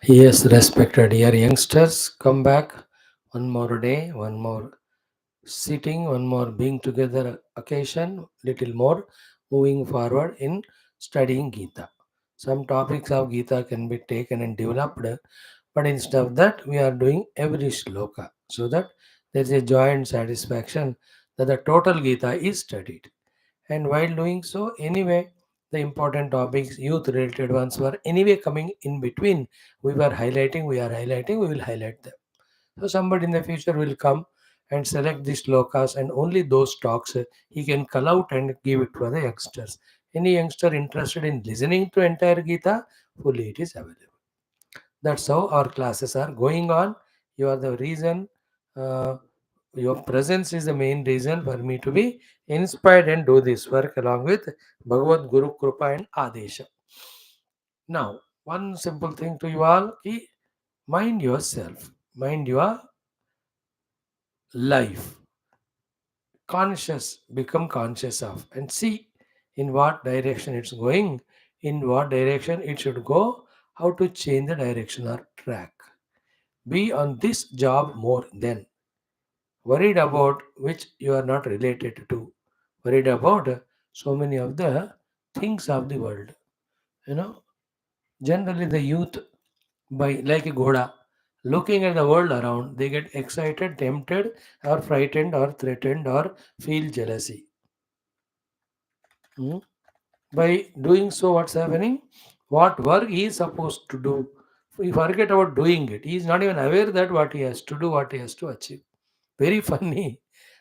Yes, respected dear youngsters, come back one more day, one more sitting, one more being together occasion, little more moving forward in studying Gita. Some topics of Gita can be taken and developed, but instead of that, we are doing every shloka so that there is a joy and satisfaction that the total Gita is studied. And while doing so, anyway, the important topics, youth related ones were anyway coming in between. We are highlighting, we will highlight them. So somebody in the future will come and select these slokas and only those talks he can cull out and give it to the youngsters. Any youngster interested in listening to entire Gita, fully it is available. That's how our classes are going on. You are the reason. Your presence is the main reason for me to be inspired and do this work along with Bhagavad Guru Krupa and Adesha. Now, one simple thing to you all: ki mind yourself, mind your life, conscious, become conscious of, and see in what direction it's going, in what direction it should go, how to change the direction or track. Be on this job more than worried about which you are not related to, worried about so many of the things of the world. You know, generally the youth, by like a ghoda, looking at the world around, they get excited, tempted, or frightened, or threatened, or feel jealousy. Hmm? By doing so, what's happening? What work he is supposed to do, we forget about doing it. He is not even aware that what he has to do, what he has to achieve. Very funny.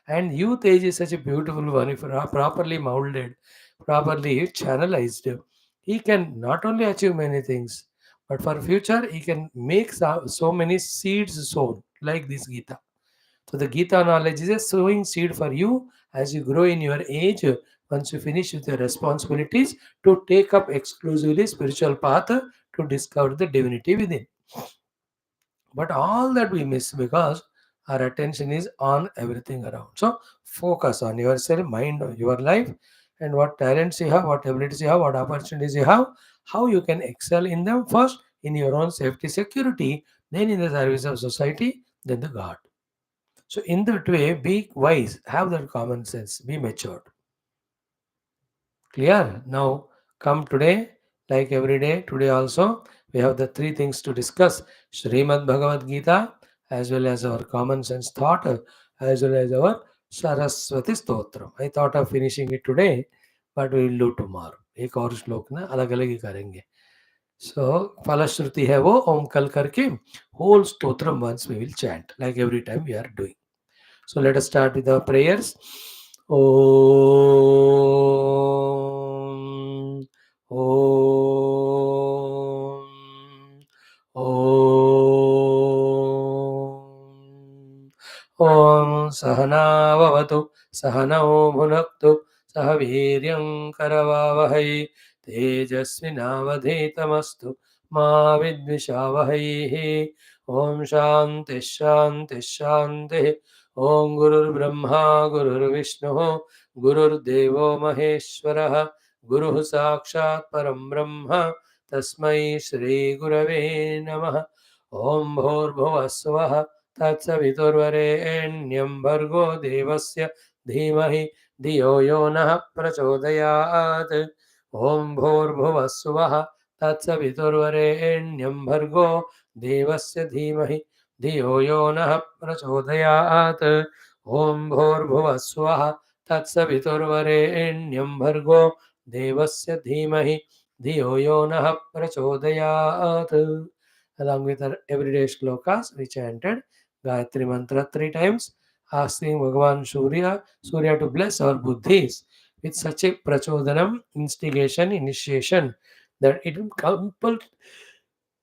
And youth age is such a beautiful one if properly molded, properly channelized. He can not only achieve many things, but for future he can make so many seeds sown like this Gita. So the Gita knowledge is a sowing seed for you as you grow in your age. Once you finish with your responsibilities to take up exclusively spiritual path to discover the divinity within. But all that we miss because our attention is on everything around. So focus on yourself, mind, your life, and what talents you have, what abilities you have, what opportunities you have, how you can excel in them first in your own safety, security, then in the service of society, then the God. So in that way, be wise, have that common sense, be matured. Clear? Now come today, like every day, today also, we have the three things to discuss: Srimad Bhagavad Gita, as well as our common sense thought, as well as our Saraswati Stotram. I thought of finishing it today, but we will do tomorrow. एक और श्लोक ना अलग अलग ही करेंगे. So फलश्रुति है वो ओम कल करके whole stotram once we will chant like every time we are doing. So let us start with our prayers. Om, Om, Om. Om Sahana Vavatu, Sahano Bhunaktu, Sahaviryam Karavavahai, Tejasvinavadhetamastu, Ma Vidvishavahai. Om Shanti Shanti Shanti. ओम गुरुर्ब्रह्मा गुरुर्विष्णु गुरुर्देवो महेश्वरः गुरुः साक्षात् परं ब्रह्म तस्मै श्री गुरवे नमः ओम भूर्भुवः स्वः तत्सवितुर्वरेण्यं भर्गो देवस्य धीमहि धियो यो नः प्रचोदयात् ओम भूर्भुवः स्वः तत्सवितुर्वरेण्यं भर्गो देवस्य धीमहि धियो यो नः प्रचोदयात् ॐ भूर्भुवः स्वः तत्सवितुर्वरेण्यं भर्गो देवस्य धीमहि धियो यो नः प्रचोदयात्. Along with our everyday shlokas, we chanted Gayatri Mantra 3 times, asking Bhagavan Surya to bless our buddhis with such a prachodhanam, instigation, initiation that it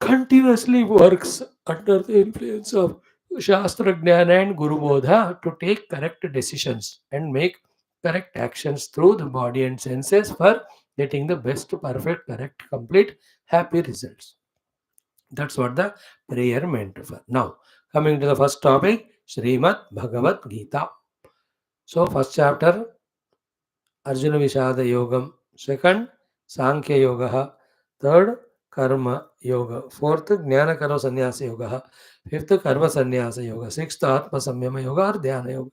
continuously works under the influence of Shastra Jnana and Guru Bodha to take correct decisions and make correct actions through the body and senses for getting the best, perfect, correct, complete, happy results. That's what the prayer meant for. Now, coming to the first topic, Srimad Bhagavad Gita. So, first chapter, Arjuna Vishada Yogam. Second, Sankhya Yoga. Third, Karma Yoga. Fourth, Jnana Karma Sannyasa Yoga. Fifth, Karma Sannyasa Yoga. Sixth, Atma Samyama Yoga or Dhyana Yoga.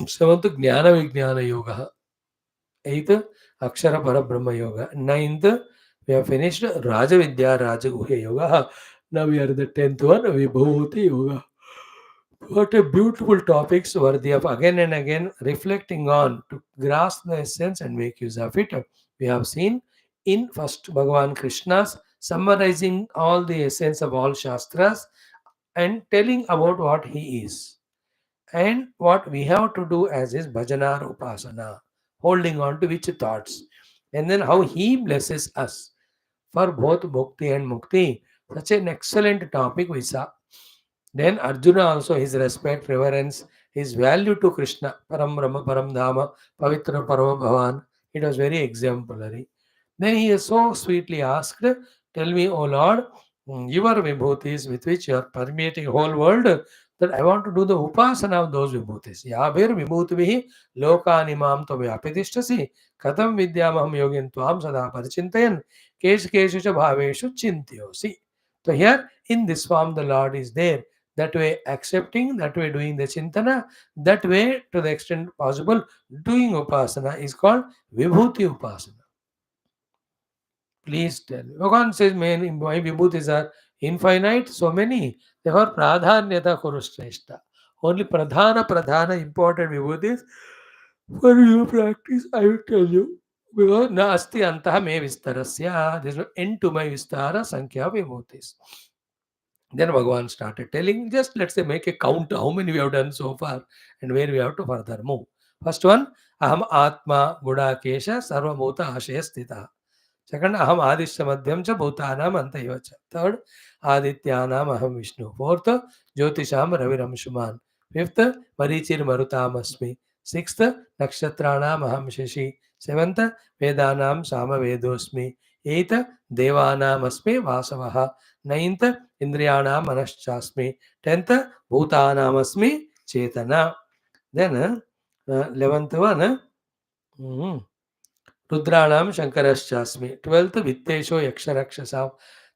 Seventh, Jnana Vijnana Yoga. Eighth, Akshara Parabrahma Yoga. Ninth, we have finished Raja Vidya Raja Guhya Yoga. Now we are the 10th one, Vibhuti Yoga. What a beautiful topics worthy of again and again reflecting on to grasp the essence and make use of it. We have seen in first Bhagavan Krishna's summarizing all the essence of all Shastras and telling about what he is and what we have to do as is bhajana or upasana, holding on to which thoughts, and then how he blesses us for both bhakti and mukti. Such an excellent topic we saw. Then Arjuna also his respect, reverence, his value to Krishna, Param Brahma, Param Dhama, Pavitra Parama Bhavan. It was very exemplary. Then he is so sweetly asked, tell me, O Lord, your vibhutis with which you are permeating whole world, that I want to do the upasana of those vibhutis. Yabhir vibhutivihi lokanimam tvavyapidishtasi katham vidyamaham yogin tvam sada parichintayan keshu cha bhaveshu chintyosi. So here in this form the Lord is there. That way accepting, that way doing the chintana, that way to the extent possible doing upasana is called vibhuti upasana. Please tell me. Bhagavan says, my vibhutis are infinite, so many. Therefore, pradhanyata kurushreshta. Only pradhana important vibhutis for your practice, I will tell you. Because na asti antaha me vistarasya. There is no end to my vistara sankhya vibhutis. Then Bhagavan started telling, just let's say make a count how many we have done so far and where we have to further move. First one, Aham Atma Gudakesha Sarvabhuta Ashaya Sthita. Second, Aham Adishya Madhyam Cha Bhutanam Antaiva Cha. Third, Adityanam Aham Vishnu. Fourth, Jyotisham Raviram Shuman. Fifth, Marichir Marutam Asmi. Sixth, Nakshatranam Aham Shashi. Seventh, Vedanam Sama Vedosmi. Eighth, Devanam Asmi Vasavaha. Ninth, Indriyanam Manaschasmi. Tenth, Bhutanam Asmi Chetana. Then, 11th one, Rudranam Shankarashasmi. 12th Vittesho Yaksharakshasav.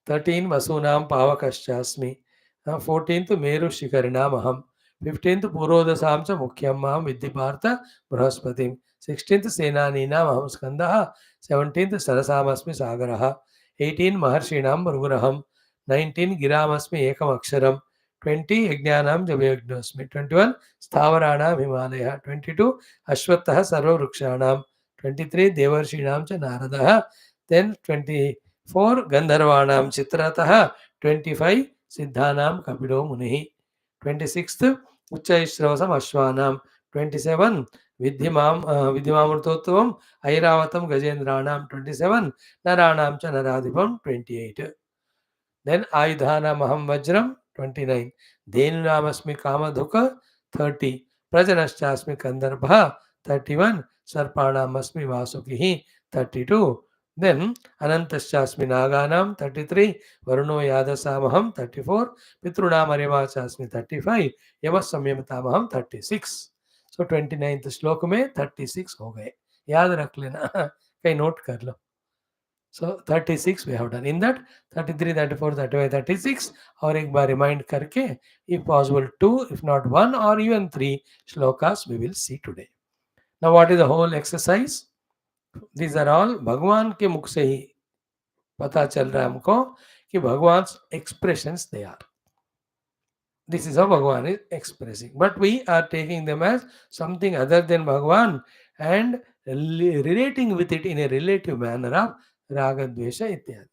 13th Vasunam Pavakashasmi. 14th Meru Shikarinam Aham. 15th Purodasam Cha Mukhyam Maham Vidhipartha Brahaspatim. 16th Senaninam Aham Skandaha. 17th Sarasamasmi Sagaraha. 18 Maharshinam Mruguraham. 19 Giramasmi Ekam Aksharam. 20 Yajnanam Javyagnasmi. 21 Stavaranam Himalaya. 22 Ashwatthah Sarva Vrukshanam. 23 Devarshinam cha Naradaha. Then 24 Gandharvanam Chitratah. 25 Siddhanam Kapido Munihi. 26th Uchaishravasam Ashwanam. 27 Vidhimamrtotvam Airavatam Gajendranam. 27 Naranam cha Naradipam. 28. Then Ayudhana Maham Vajram 29. Dhenunamasmi Kamadhuka 30. Prajanaschasmi Kandarbha 31. Sarpanamasmi Vasukihi 32. Then Anantaschasmi Naganam 33. Varuno Yadasamaham 34. Pitrunam Arivachasmi 35. Yavasamyamatamaham 36. So 29th श्लोक में 36 हो गए. याद रख लेना, कहीं note कर लो. So 36 we have done. In that 33, 34, 35, 36 और एक बार remind करके if possible 2, if not 1 or even 3 shlokas we will see today. Now what is the whole exercise? These are all भगवान के मुख से ही पता चल रहा है हमको कि भगवान expressions they are. This is how Bhagavan is expressing. But we are taking them as something other than Bhagavan and relating with it in a relative manner of Raga, Dvesha, Ityadi.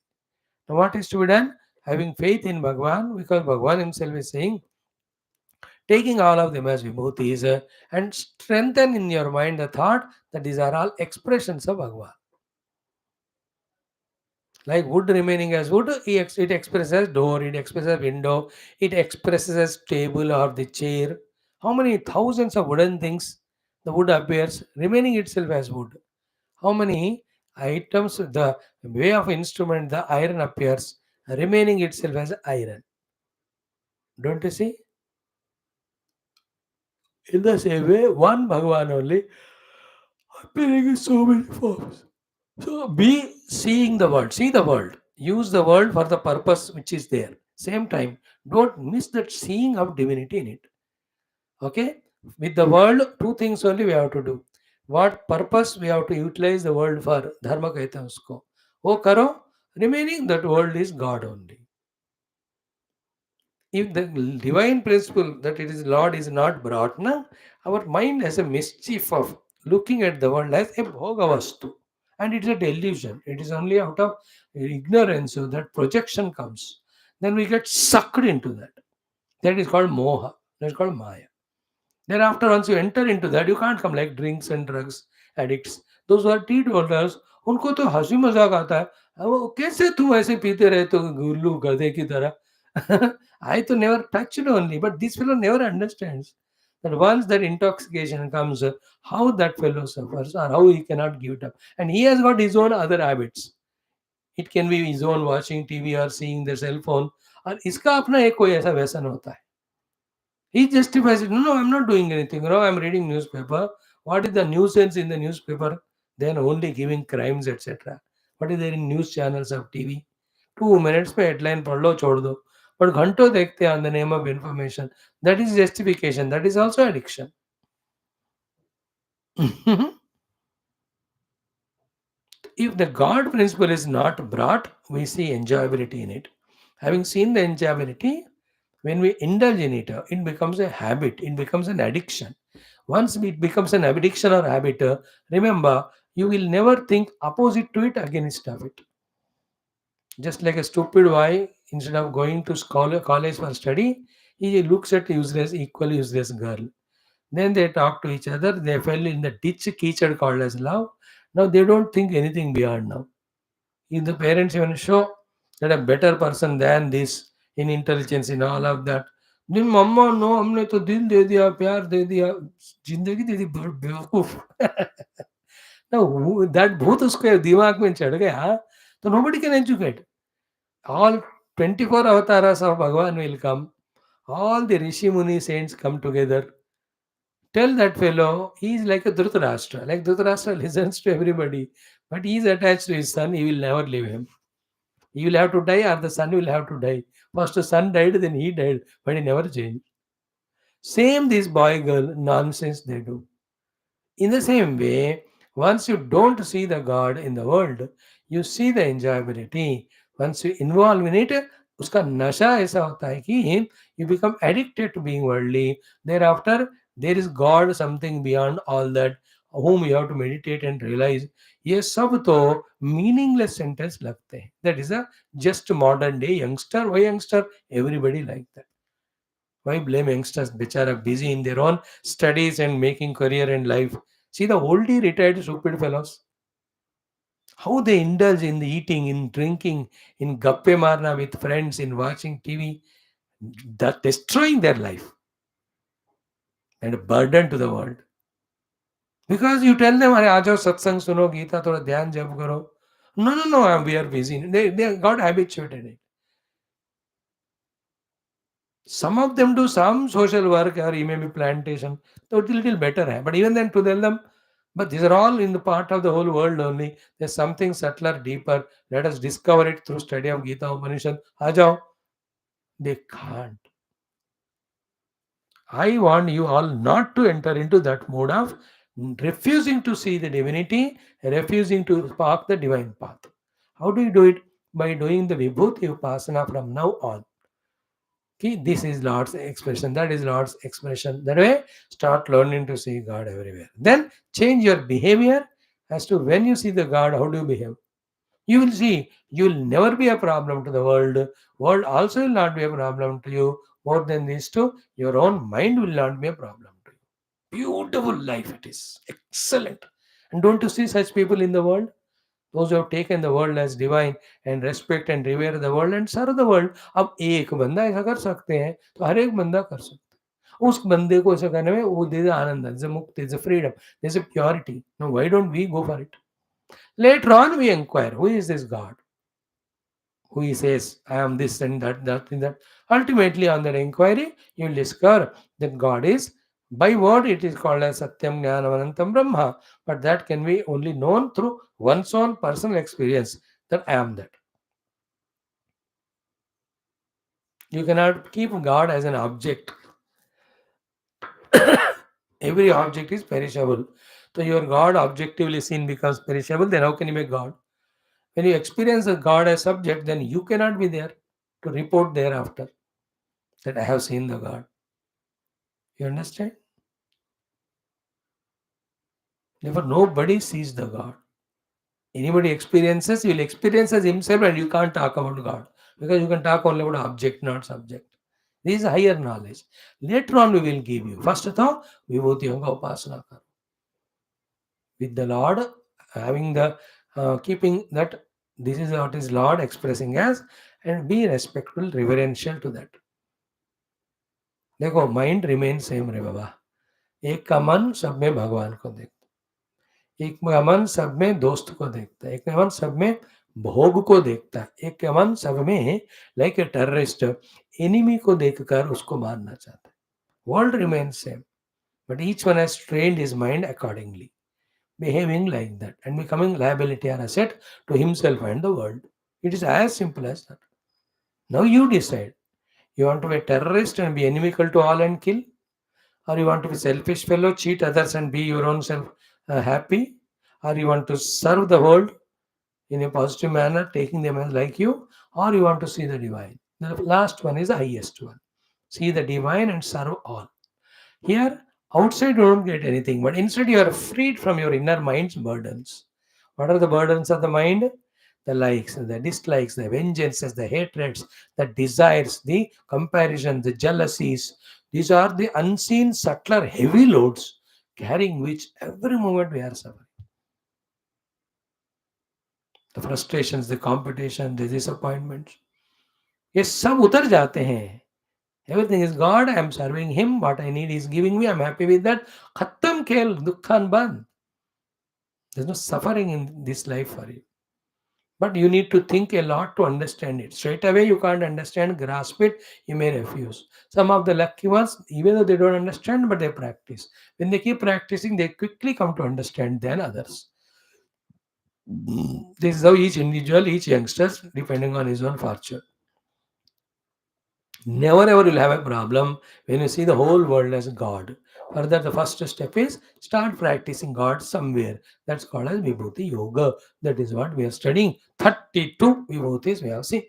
Now what is to be done? Having faith in Bhagavan, because Bhagavan himself is saying, taking all of them as vibhutis and strengthen in your mind the thought that these are all expressions of Bhagavan. Like wood remaining as wood, it expresses as door, it expresses as window, it expresses as table or the chair. How many thousands of wooden things the wood appears, remaining itself as wood? How many items, the way of instrument, the iron appears, remaining itself as iron? Don't you see? In the same way, one Bhagavan only appearing in so many forms. So be seeing the world, see the world. Use the world for the purpose which is there. Same time, don't miss that seeing of divinity in it. Okay? With the world, two things only we have to do. What purpose we have to utilize the world for? Dharma कहते हैं उसको. वो करो, remaining that world is God only. If the divine principle that it is Lord is not brought, na, our mind has a mischief of looking at the world as a bhogavastu. And it's a delusion. It is only out of ignorance so that projection comes. Then we get sucked into that. That is called moha. That's called maya. Thereafter, once you enter into that, you can't come like drinks and drugs addicts. Those who are teetotalers, उनको तो हंसी मजाक आता है. वो कैसे तुम ऐसे पीते रहते हो गुल्लू गधे की तरह. I तो never touched only, but this fellow never understands that once that intoxication comes, how that fellow suffers or how he cannot give it up. And he has got his own other habits. It can be his own watching TV or seeing the cell phone. और इसका अपना एक कोई ऐसा व्यसन होता है. He justifies it. No, no, I'm not doing anything. No, I'm reading newspaper. What is the nuisance in the newspaper? Then only giving crimes, etc. What is there in news channels of TV? 2 minutes पे headline पढ़ लो छोड़ दो. But घंटों देखते हैं on the name of information. That is justification. That is also addiction. If the God principle is not brought, we see enjoyability in it. Having seen the enjoyability, when we indulge in it, it becomes a habit, it becomes an addiction. Once it becomes an addiction or habit, remember, you will never think opposite to it, against of it. Just like a stupid boy, instead of going to college for study, he looks at useless, equally useless girl. Then they talk to each other, they fell in the ditch Keechad called as love. Now they don't think anything beyond now. If the parents even show that a better person than this in intelligence, in all of that, नहीं मम्मा no हमने तो दिल दे दिया प्यार दे दिया जिंदगी दे दी बेवकूफ. Now that भूत उसके दिमाग में चढ़ गया तो nobody can educate. All 24 avatars of Bhagavan will come. All the Rishi Muni saints come together. Tell that fellow he is like a Dhritarashtra. Like Dhritarashtra listens to everybody, but he is attached to his son. He will never leave him. He will have to die, or the son will have to die. First the son died, then he died, but he never changed. Same this boy girl nonsense they do. In the same way, once you don't see the God in the world, you see the enjoyability. Once you involve in it, उसका नशा ऐसा होता है कि you become addicted to being worldly. Thereafter, there is God something beyond all that, whom you have to meditate and realize. ये सब तो meaningless sentence लगते हैं. That is a just modern day youngster. Why youngster? Everybody like that. Why blame youngsters? Bichara busy in their own studies and making career and life. See the oldie retired stupid fellows. How they indulge in the eating, in drinking, in gappe marna with friends, in watching TV, that destroying their life and a burden to the world. Because you tell them, "अरे आ जाओ सत्संग सुनो गीता थोड़ा ध्यान जप करो." No, no, no, we are busy. They got habituated in it. Some of them do some social work or maybe plantation, so it's a little better. But even then, to tell them, but these are all in the part of the whole world only. There's something subtler, deeper. Let us discover it through study of Gita Upanishad. Ajao. They can't. I want you all not to enter into that mode of refusing to see the divinity, refusing to spark the divine path. How do you do it? By doing the Vibhuti Upasana from now on. Okay, this is Lord's expression, that is Lord's expression. That way, start learning to see God everywhere. Then change your behavior as to when you see the God, how do you behave? You will see, you will never be a problem to the world. World also will not be a problem to you. More than these two, your own mind will not be a problem to you. Beautiful life it is. Excellent. And don't you see such people in the world? Those who have taken the world as divine and respect and revere the world and serve the world. अब एक बंदा ऐसा कर सकते हैं तो हर एक बंदा कर सकता है. उस बंदे को ऐसा करने में वो दे आनंद, there's a mukti, there's a freedom, there's a purity. Now why don't we go for it? Later on we inquire, who is this God? Who he says, I am this and that, that and that. Ultimately on that inquiry, you will discover that God is, by word it is called as Satyam Jnanam Anantam Brahma, but that can be only known through one's own personal experience, that I am that. You cannot keep God as an object. Every object is perishable. So your God objectively seen becomes perishable, then how can you make God? When you experience a God as subject, then you cannot be there to report thereafter that I have seen the God. You understand? Therefore, nobody sees the God. Anybody experiences, you will experience as himself and you can't talk about God. Because you can talk only about object, not subject. This is higher knowledge. Later on, we will give you. First of all, Vibhuti Yoga Upasana karo. With the Lord, having the keeping that this is what is Lord expressing as, and be respectful, reverential to that. देखो mind remain same रे बाबा. एक का मन सब में भगवान को देखता है, एक का मन सब में दोस्त को देखता है, एक का मन सब में भोग को देखता है, एक का मन सब में लाइक ए टेररिस्ट एनिमी को देखकर उसको मारना चाहता है. World remain same, but each one has trained his mind accordingly, behaving like that and becoming liability or asset to himself and the world. It is as simple as that. Now you decide. You want to be a terrorist and be inimical to all and kill? Or you want to be selfish fellow, cheat others and be your own self happy? Or you want to serve the world in a positive manner, taking them as like you? Or you want to see the divine? The last one is the highest one. See the divine and serve all. Here, outside you don't get anything, but inside you are freed from your inner mind's burdens. What are the burdens of the mind? The likes, the dislikes, the vengeances, the hatreds, the desires, the comparison, the jealousies. These are the unseen, subtler, heavy loads carrying which every moment we are suffering. The frustrations, the competition, the disappointments. ये सब उतर जाते हैं. Everything is God. I am serving Him. What I need is giving me. I'm happy with that. Khattam khel, dukkhan ban. There's no suffering in this life for you. But you need to think a lot to understand it. Straight away, you can't understand, grasp it, you may refuse. Some of the lucky ones, even though they don't understand, but they practice. When they keep practicing, they quickly come to understand than others. This is how each individual, each youngster, depending on his own fortune. Never ever you'll have a problem when you see the whole world as God. Further, the first step is start practicing God somewhere. That's called as Vibhuti Yoga. That is what we are studying. 32 Vibhutis we have seen.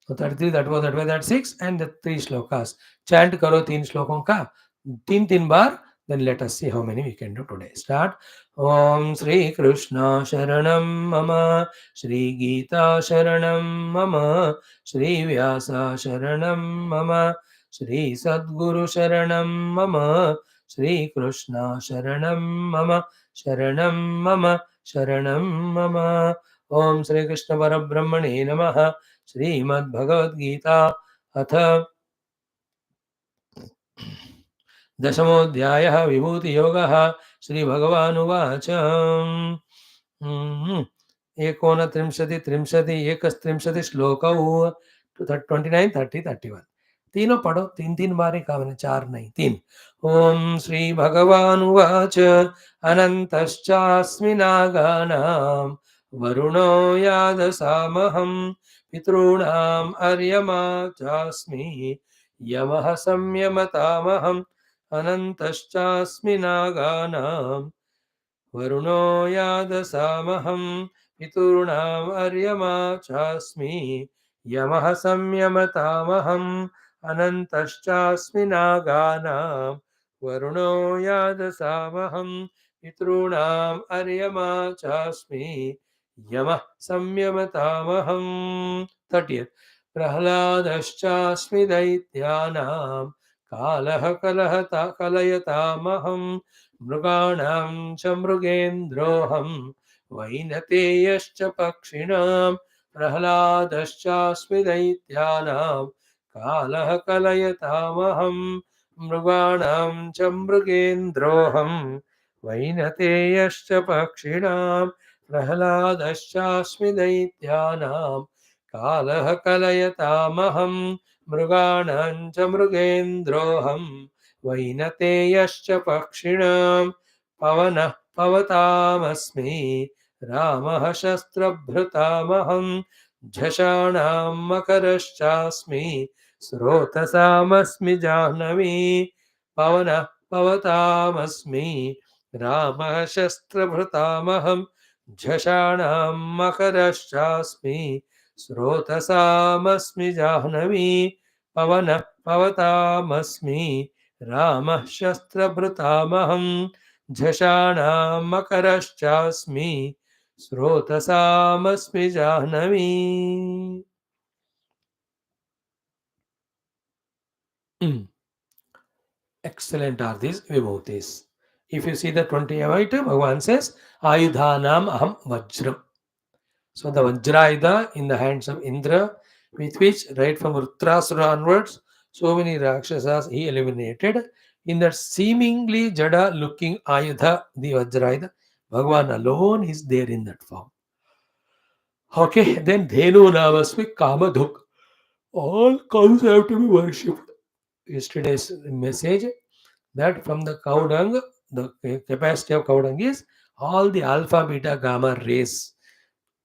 So 33, that 6, and the 3 shlokas. Chant karo 3 shlokon ka. 3 bar. Then let us see how many we can do today. Start. Om Shri Krishna Sharanam Mama. Shri Geetha Sharanam Mama. Shri Vyasa Sharanam Mama. Shri Sadguru Sharanam Mama. Shri Krishna Sharanam Mama. Sharanam Mama. Sharanam Mama. Om Shri Krishna Parabrahmane Namaha. Shrimad Bhagavad Gita अथ दशमोऽध्यायः विभूतियोगः. श्रीभगवानुवाच एकस्त्रिंशति श्लोकौ 29, 30, 31. तीनों पढ़ो, 3 बार ही काम है, 4 नहीं 3. ओम श्री भगवानुवाच अनन्तश्चास्मि नागानां वरुणो यादसामहं पितॄणाम् अर्यमा चास्मि यमः संयमतामहम् अनन्तश्चास्मि नागानां वरुणो यादसामहं पितॄणाम् अर्यमा चास्मि यमः संयमतामहम् अनन्तश्चास्मि नागानां वरुणो यादसामहं पितॄणाम् अर्यमा चास्मि यमः संयमतामहम्. 30. प्रह्लादश्चास्मि दैत्यानां कालः कलयतामहं मृगाणां च मृगेन्द्रोऽहं वैनतेयश्च पक्षिणां. प्रह्लादश्चास्मि दैत्यानां कालः कलयतामहं मृगाणां च मृगेन्द्रोऽहं वैनतेयश्च पक्षिणां. प्रह्लादश्चास्मि दैत्यानां कालः कलयतामहं मृगाणां च मृगेन्द्रोऽहं वैनतेयश्च पक्षिणां. पवनः पवतामस्मि रामः शस्त्रभृतामहं झषाणां मकरश्चास्मि स्रोतसामस्मि जाह्नवी पवनः पवतामस्मि रामः शस्त्रभृतामहं झषाणां मकरश्चास्मि स्रोतसामस्मि जाह्नवी पवनः पवतामस्मि रामः शस्त्रभृतामहं झषाणां मकरश्चास्मि स्रोतसामस्मि Jahnavi. Mm. Excellent are these vibhutis. If you see the 20th item, Bhagavan says, Ayudhanam aham vajram. So the Vajrayuda in the hands of Indra, with which right from Rutrasura onwards, so many Rakshasas he eliminated. In that seemingly Jada looking Ayudha, the Vajrayuda, Bhagavan alone is there in that form. Okay, then Dhenu Navasmi Kamadhuk. All cows have to be worshipped. Yesterday's message that from the cow dung, the capacity of cow dung is all the alpha, beta, gamma rays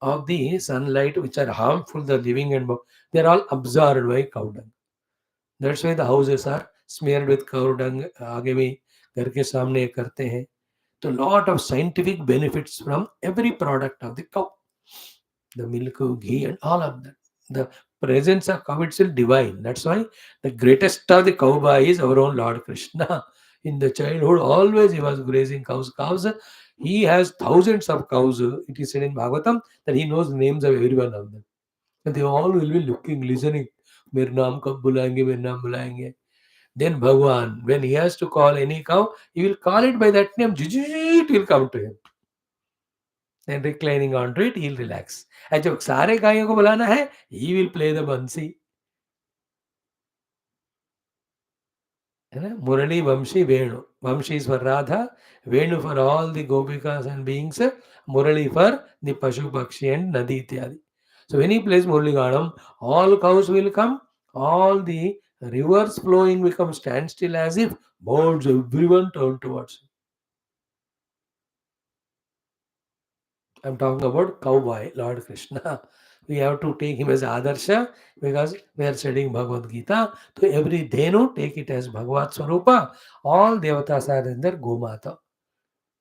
of the sunlight which are harmful to the living and they are all absorbed by cow dung. That's why the houses are smeared with cow dung. आगे भी घर के सामने करते हैं. So lot of scientific benefits from every product of the cow, the milk, ghee, and all of that. The presence of cow itself divine. That's why the greatest of the cowboy is our own Lord Krishna. In the childhood, always he was grazing cows. Cows, he has thousands of cows. It is said in Bhagavatam that he knows the names of every one of them. And they all will be looking, listening. मेरे नाम कब बुलाएंगे मेरे नाम बुलाएंगे. Then Bhagwan, when he has to call any cow, he will call it by that name. It will come to him. And reclining onto it, he'll relax. And जब सारे गायों को बुलाना है, he will play the bansi. है ना? Murali, Vamshi, Venu. Vamshi is for Radha, Venu for all the gopikas and beings, Murali for the Pashu, Pakshi and Nadi Ityadi. So when he plays Murali Ganam, all cows will come, all the rivers flowing become standstill as if boards everyone turn towards him. I'm talking about cowboy, Lord Krishna. We have to take him as Adarsha because we are studying Bhagavad Gita. So every Dhenu, take it as Bhagavad Swarupa. All Devatas are in their Gomata.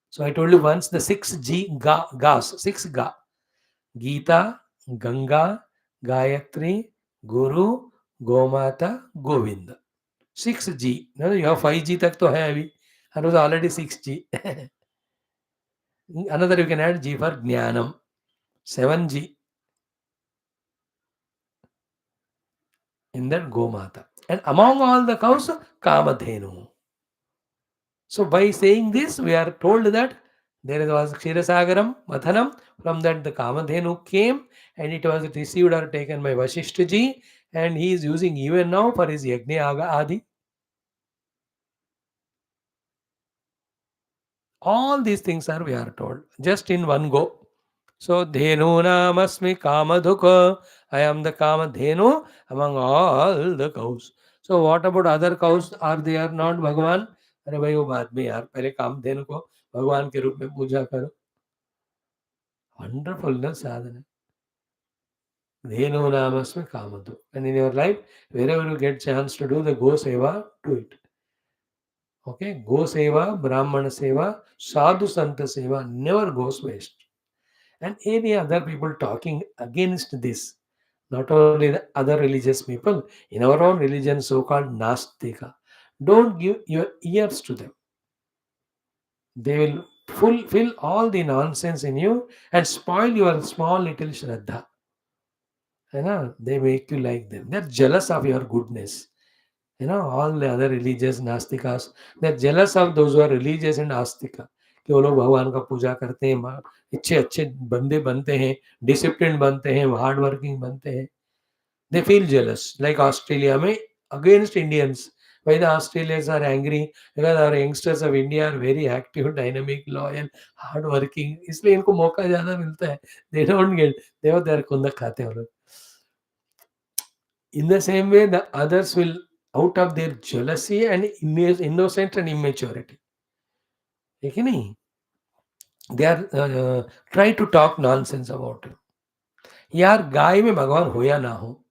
So I told you once the six Gas, six Ga. Geetha, Ganga, Gayatri, Guru, Gomata, Govinda. 6G. No, you have 5G tak to hai abhi. And was already 6G. Another you can add G for Jnanam. 7G in that Gomata. And among all the cows, Kamadhenu. So by saying this, we are told that there was Kshirasagaram, Mathanam, from that the Kamadhenu came and it was received or taken by Vasishthaji and he is using even now for his Yajna Adi. All these things are, we are told, just in one go. So, Dhenu Namasmi Kamadhuka. I am the Kamadhenu among all the cows. So, what about other cows? Are they are not Bhagavan? अरे भाई वो बाद में यार पहले कामधेनु को भगवान के रूप में पूजा करो. Wonderful ना साधना. Dhenu Namasmi Kamadhu. And in your life, wherever you get chance to do the Go Seva, do it. Okay, Go Seva, Brahmana Seva, Sadhu Santa Seva never goes waste. And any other people talking against this, not only the other religious people, in our own religion, so-called Nastika, don't give your ears to them. They will fulfill all the nonsense in you and spoil your small little Shraddha. You know, they make you like them. They're jealous of your goodness. You know, all the other religious Nastikas, they're jealous of those who are religious and Astika. कि वो लोग भगवान का पूजा करते हैं, अच्छे अच्छे बंदे बनते हैं, डिसिप्लिन बनते हैं, हार्ड वर्किंग बनते हैं. They feel jealous. Like Australia में against Indians. Why the Australians are angry? Because our youngsters of India are very active, dynamic, loyal, hard working. इसलिए इनको मौका ज़्यादा मिलता है. They don't get. देर खुंदक खाते हैं वो लोग. In the same way, the others will, out of their jealousy and innocent and immaturity, ठीक है नहीं? They are try to talk nonsense about him. यार गाय में भगवान हो या ना हो,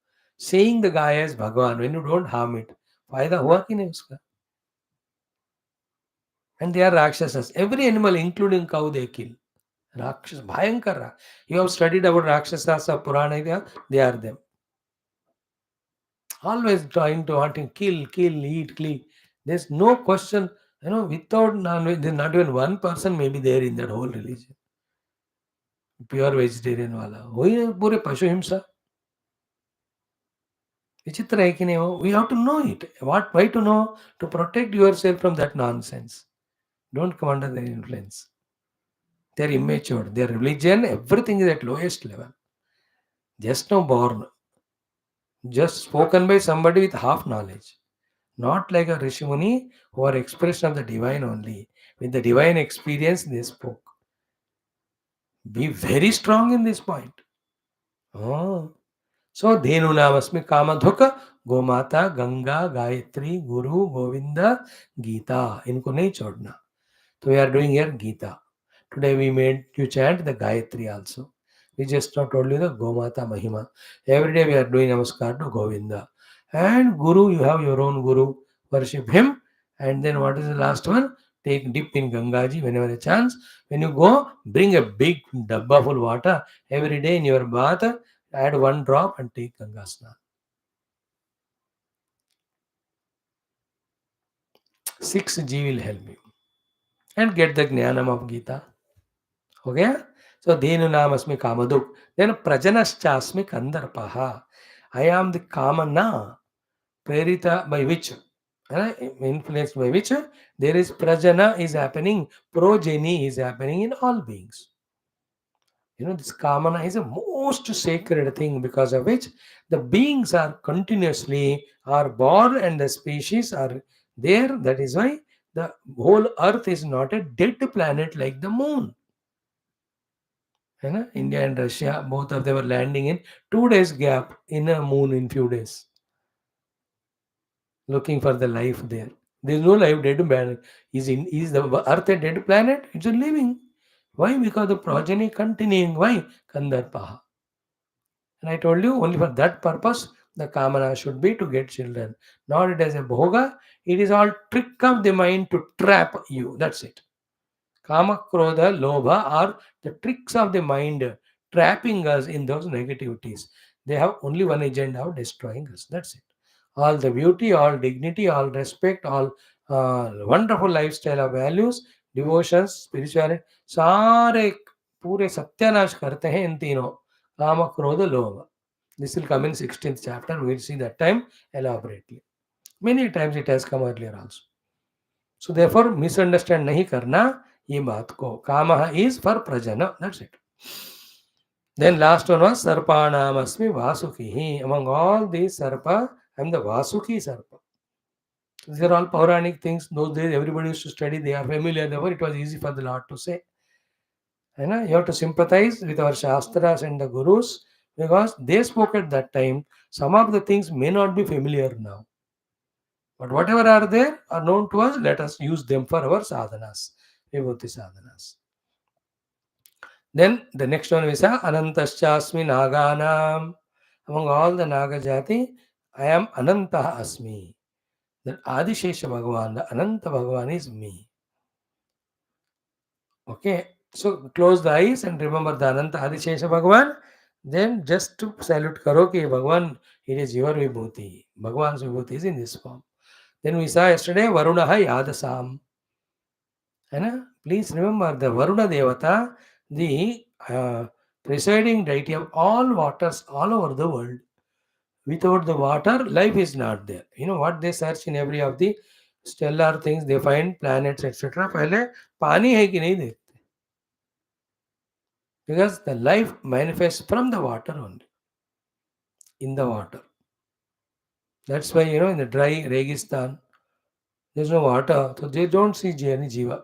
Saying the guy as Bhagwan when you don't harm it. फायदा हुआ कि नहीं उसका? And they are Rakshasas. Every animal, including cow, they kill. Rakshas, Bhayankara. You have studied about Rakshasas of Purana, they are them. Always trying to want to kill, eat, kill. There's no question, without non-veg, there's not even one person maybe there in that whole religion. Pure vegetarian वाला वही है पूरे पशु हिंसा विचित्र है कि नहीं हो we have to know it what why to know to protect yourself from that nonsense don't come under their influence. They're immature. Their religion, everything is at lowest level. Just now born, just spoken by somebody with half knowledge. Not like a Rishimuni who are expression of the divine only. With the divine experience, they spoke. Be very strong in this point. Oh. So, Dhenu Namasmi Kamadhuka, Gomata, Ganga, Gayatri, Guru, Govinda, Geetha. इनको नहीं छोड़ना. So we are doing here Geetha. Today we made you chant the Gayatri also. We just not told you the Gomata Mahima. Every day we are doing Namaskar to Govinda. And Guru, you have your own Guru. Worship him. And then what is the last one? Take dip in Gangaji whenever a chance. When you go, bring a big dabba full water. Every day in your bath, add one drop and take Ganga Snan. 6G will help you. And get the Jnanam of Gita. Okay? So, Dhenu Namasmi Kamaduk. Then Prajanashchasmi Kandarpaha. I am the Kamana, Prerita by which, influenced by which there is Prajana is happening, progeny is happening in all beings. This Kamana is a most sacred thing because of which the beings are continuously are born and the species are there. That is why the whole earth is not a dead planet like the moon. India and Russia, both of them were landing in 2 days gap in a moon in few days, looking for the life there. There is no life dead planet. Is the Earth a dead planet? It's a living. Why? Because the progeny continuing. Why? Kandarpaha. And I told you only for that purpose the kamana should be to get children. Not it as a bhoga. It is all trick of the mind to trap you. That's it. Kama, Krodha, Lobha are the tricks of the mind trapping us in those negativities. They have only one agenda of destroying us. That's it. All the beauty, all dignity, all respect, all wonderful lifestyle of values, devotions, spirituality, सारे पूरे सत्यानाश करते हैं इन तीनों काम क्रोध लोभ. This will come in 16th chapter. We will see that time elaborately. Many times it has come earlier also. So therefore misunderstand नहीं करना ये बात को. Kamaha is for prajana. That's it. Then last one was Sarpanam Asmi Vasuki. Among all these Sarpa, I am the Vasuki Sarpa. These are all Pauranic things. Those days everybody used to study. They are familiar. Therefore it was easy for the Lord to say. You have to sympathize with our Shastras and the Gurus because they spoke at that time. Some of the things may not be familiar now. But whatever are there are known to us, let us use them for our sadhanas, Vibhuti sadhanas. Then the next one is Anantaschasmi Naganam. Among all the Naga Jati, I am Ananta Asmi. Then Adishesha Bhagavan, the Ananta Bhagavan is me. Okay, so close the eyes and remember the Ananta Adishesha Bhagavan. Then just to salute Karo ki Bhagavan, it is your Vibhuti. Bhagavan's Vibhuti is in this form. Then we saw yesterday Varunaha Yadasam. Please remember the Varuna Devata, the presiding deity of all waters all over the world. Without the water, life is not there. You know what they search in every of the stellar things, they find planets, etc. पहले पानी है कि नहीं देखते. Because the life manifests from the water only. In the water. That's why, in the dry Registan, there's no water. So they don't see any jiva.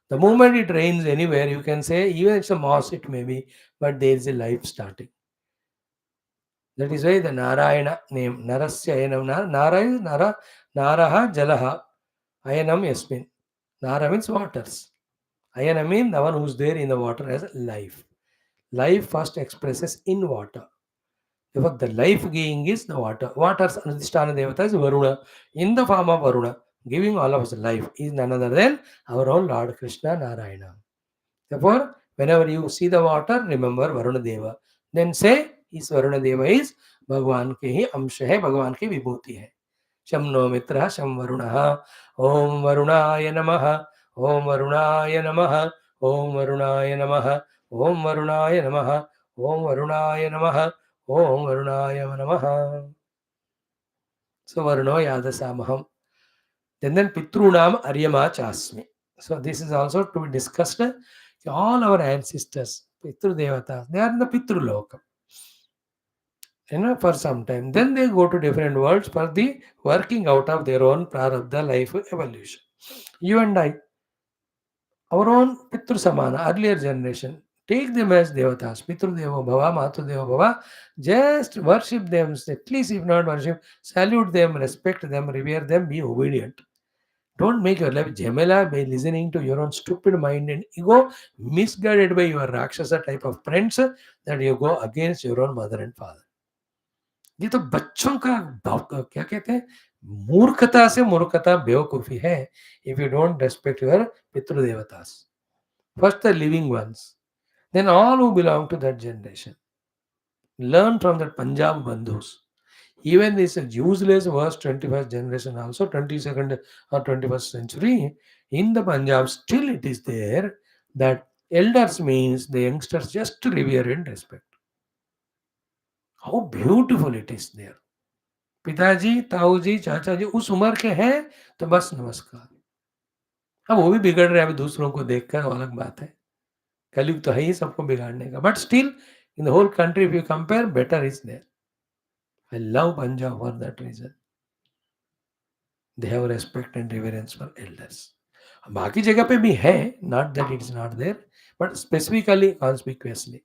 The moment it rains anywhere, you can say, even it's a moss, it may be, but there is a life starting. That is why the Narayana name, Narasya Ayanam, Nara is Nara, Naraha Jalaha, Ayanam Yasmin. Nara means waters. Ayana means the one who's there in the water as life. Life first expresses in water. Therefore, the life giving is the water. Water's Adhisthana Devata is Varuna, in the form of Varuna, giving all of us life, is none other than our own Lord Krishna Narayana. Therefore, whenever you see the water, remember Varuna Deva. Then say, is Varuna Deva is Bhagwan ke hi amsha hai, Bhagwan ki vibhuti hai. शं no मित्रः शं वरुणः ॐ वरुणाय नमः ॐ वरुणाय नमः ॐ वरुणाय नमः ॐ वरुणाय नमः ॐ वरुणाय नमः ॐ वरुणाय नमः. So Varuno Yadasamaham. Then Pitrunam Aryama Chasmi. So this is also to be discussed. All our ancestors, Pitru Devatas, they are in the Pitru Loka. For some time. Then they go to different worlds for the working out of their own prarabdha life evolution. You and I, our own Pitru Samana, earlier generation, take them as Devatas, Pitru Deva Bhava, Matru Deva Bhava, just worship them, at least if not worship, salute them, respect them, revere them, be obedient. Don't make your life Jamila by listening to your own stupid mind and ego, misguided by your Rakshasa type of friends that you go against your own mother and father. ये तो बच्चों का क्या कहते हैं, मूर्खता से मूर्खता बेवकूफी है. If you don't respect your पितृदेवतास, first the living ones, then all who belong to that generation, learn from that Punjab bandhus. Even this useless verse 21st generation, also 22nd or 21st century, in the Punjab, still it is there that elders means the youngsters just to revere and respect. How beautiful it is there. पिताजी, ताऊजी, चाचा जी उस उम्र के हैं तो बस नमस्कार. अब वो भी बिगड़ रहे हैं अभी दूसरों को देखकर, वो अलग बात है. कलयुग तो है ही सबको बिगाड़ने का, but still in the whole country if you compare, better is there. I love Punjab for that reason. They have respect and reverence for elders. बाकी जगह पे भी है, not that it is not there, but specifically conspicuously.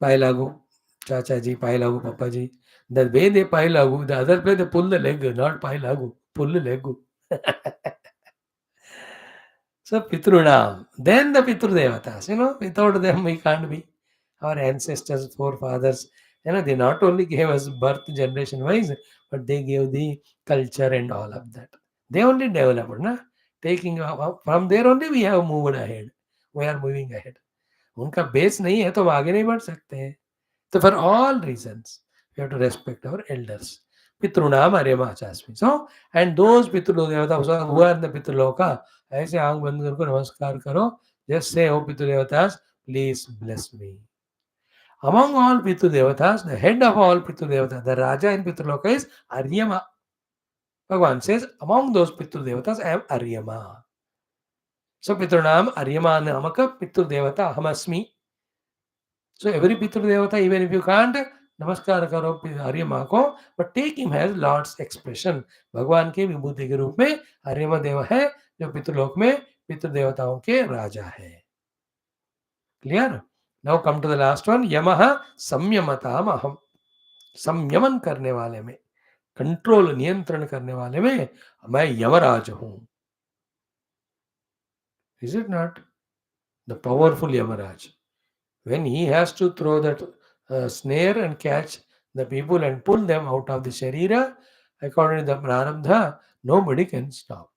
पायलागू Chachaji, Pailagu, Papaji. The way they Pailagu, the other way they pull the leg, not Pailagu, pull the leg. So Pitrunam. Then the Pitru Devatas, without them we can't be. Our ancestors, forefathers, they not only gave us birth generation wise, but they gave the culture and all of that. They only developed, na? Taking from there only we have moved ahead. We are moving ahead. उनका base नहीं है तो हम आगे नहीं बढ़ सकते हैं. So for all reasons, we have to respect our elders. Pitrunam Arema Chasmi. So, and those Pitru Devatas who are in the Pitruloka, ऐसे आंख बंद करके नमस्कार करो. Just say, oh Pitru Devatas, please bless me. Among all Pitru Devatas, the head of all Pitru Devatas, the Raja in Pitruloka is Aryama. Bhagavan says, among those Pitru Devatas, I am Aryama. So Pitrunam Aryama Namaka Pitru Devata Hamasmi. So every Pitru Devata, even if you can't, नमस्कार करो आर्यमा को, but take him as Lord's expression. भगवान के विभूति के रूप में आर्यमा देव है, जो पितृलोक में पितृ देवताओं के राजा है. Clear? Now come to the last one. यमः संयमताम अहम. संयमन करने वाले में, कंट्रोल नियंत्रण करने वाले में मैं यमराज हूं. Is it not the powerful Yamraj? When he has to throw that snare and catch the people and pull them out of the sharira, according to the prarabdha, nobody can stop.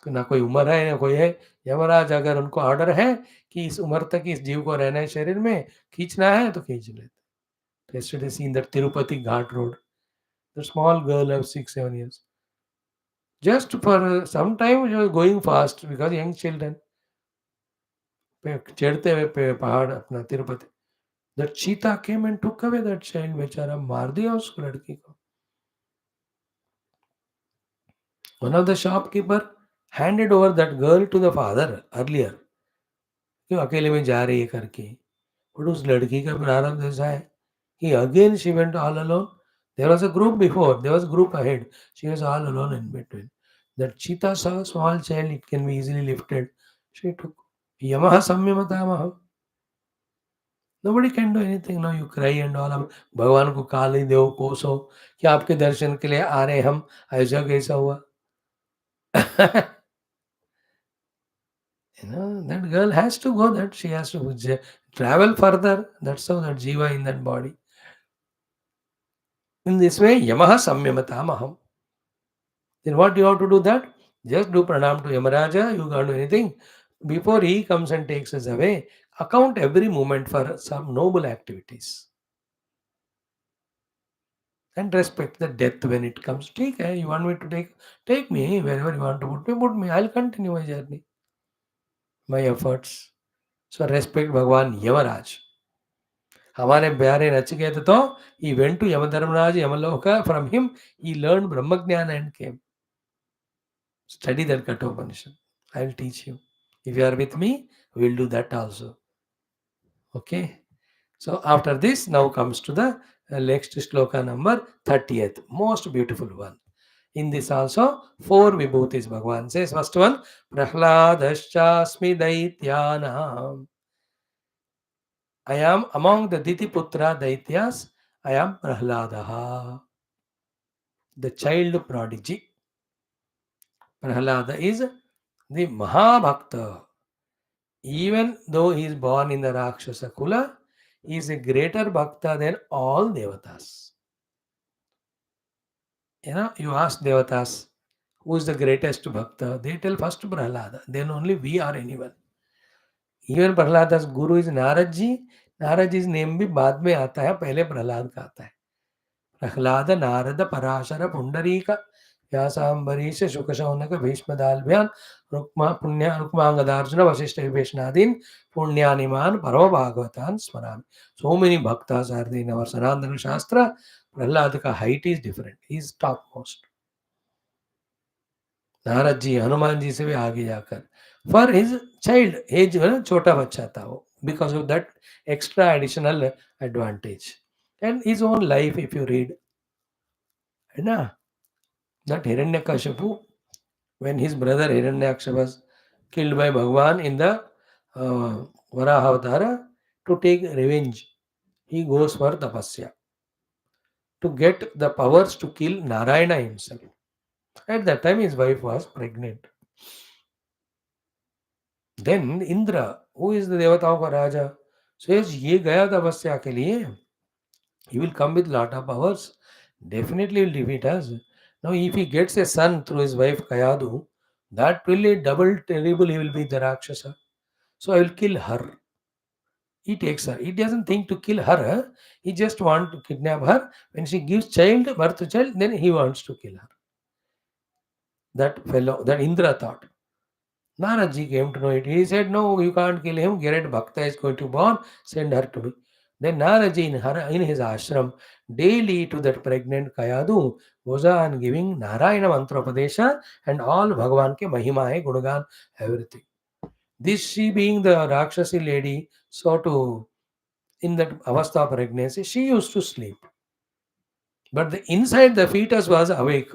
ना कोई उम्र है ना कोई है. यमराज अगर उनको ऑर्डर है कि इस उम्र तक इस जीव को रहना है शरीर में, खींचना है तो खींच लेते. Yesterday seen that Tirupati Ghat road, the small girl of 6-7 years, just for some time she was going fast because young children चढ़ते हुए पहाड़ अपना Tirupati. That cheetah came and took away that child. बेचारा मार दिया उस लड़की को. One of the shopkeeper handed over that girl to the father earlier. क्यों अकेले में जा रही है करके. But उस लड़की का प्रारब्ध ऐसा है कि again she went all alone. There was a group before, there was a group ahead. She was all alone in between. That cheetah saw a small child, it can be easily lifted. She took. Yamaha samyamatamaham. Nobody can do anything. Now you cry and all. भगवान को काली देव कोसो कि आपके दर्शन के लिए आ रहे हम, ऐसा कैसा हुआ? That girl has to go, that she has to travel further. That's how that jiva in that body. In this way, Yamaha Samyamatamaham. Then what you have to do that? Just do pranam to Yamaraja, you can't do anything. Before he comes and takes us away, account every moment for some noble activities. And respect the death when it comes. Take, you want me to take me wherever you want to put me. I'll continue my journey, my efforts. So respect Bhagwan Yamaraj. हमारे प्यारे नचिकेत तो he went to Yamadharmaraj, Yamaloka. From him, he learned Brahmajnana and came. Study that Kathopanishad. I will teach you. If you are with me, we will do that also. Okay. So after this, now comes to the next shloka number 30th. Most beautiful one. In this also, four vibhutis Bhagavan says. First one, Prahladascha Daityanam. I am among the Ditiputra Daityas. I am Prahladaha, the child prodigy. Prahlada is the Mahabhakta. Even though he is born in the Rakshasa Kula, he is a greater Bhakta than all Devatas. You ask Devatas, who is the greatest Bhakta? They tell first Prahlada, then only we are anyone. Even Prahlada's guru is Narad ji. Narad ji's name भी बाद में आता है, पहले प्रहलाद का आता है. प्रह्लाद नारद पराशर पुंडरीक व्यासाम्बरीश शुकशौनक भीष्मदाल्भ्यान रुक्मा पुण्य रुक्मांगदार्जुन वशिष्ठ विभीषणादीन पुण्यानिमान परम भागवतान स्मरामि. So many bhaktas are there in our Sanatana Shastra. Prahlad ka height is different. He is topmost. Narad ji Hanuman ji से भी आगे जाकर फॉर हिज चाइल्ड एज जो है ना छोटा बच्चा था वो because of that extra additional advantage and his own life if you read है ना that Hiranyakashipu when his brother Hiranyaksha was killed by Bhagwan in the Varaha Avatara to take revenge, he goes for tapasya to get the powers to kill Narayana himself. At that time, his wife was pregnant. Then Indra, who is the देवताओं का राजा, says ये गया तपस्या के लिए, he will come with lot of powers, definitely will defeat us. Now if he gets a son through his wife Kayadu, that will be double terrible, he will be the Rakshasa. So I will kill her. He takes her. He doesn't think to kill her. He just want to kidnap her. When she gives birth to child, then he wants to kill her. That fellow, that Indra thought. Naraji came to know it. He said, no, you can't kill him. Gerrit Bhakta is going to born. Send her to me. Then Naraji in his ashram daily to that pregnant Kayadu goes on giving Narayana Mantropadesha and all Bhagavan ke Mahima hai, Gunagan, everything. This she being the Rakshasi lady, so to in that avastha of pregnancy, she used to sleep. But inside the fetus was awake.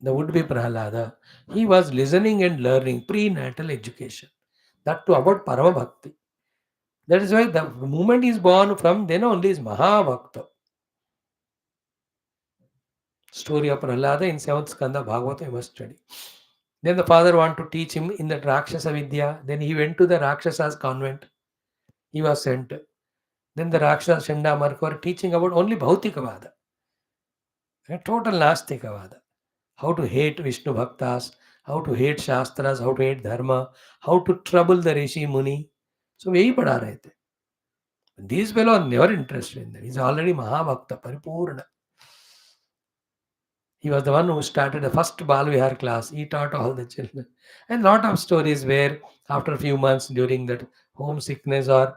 The would-be Prahlada, he was listening and learning prenatal education. That too about Parama Bhakti. That is why the moment he is born from then only is Mahabhakta. Story of Prahlada in 7th Skanda Bhagavata you must study. Then the father wanted to teach him in the Rakshasa Vidya. Then he went to the Rakshasa's convent. He was sent. Then the Rakshasa Chandamarka were teaching about only Bhautikavada. A total Nastikavada. How to hate Vishnu Bhaktas, how to hate Shastras, how to hate Dharma, how to trouble the Rishi Muni. So यही पढ़ा रहे थे. These fellow are never interested in that. He's already Mahabhakta, Paripurna. He was the one who started the first Balvihar class. He taught all the children. And lot of stories where after a few months during that homesickness or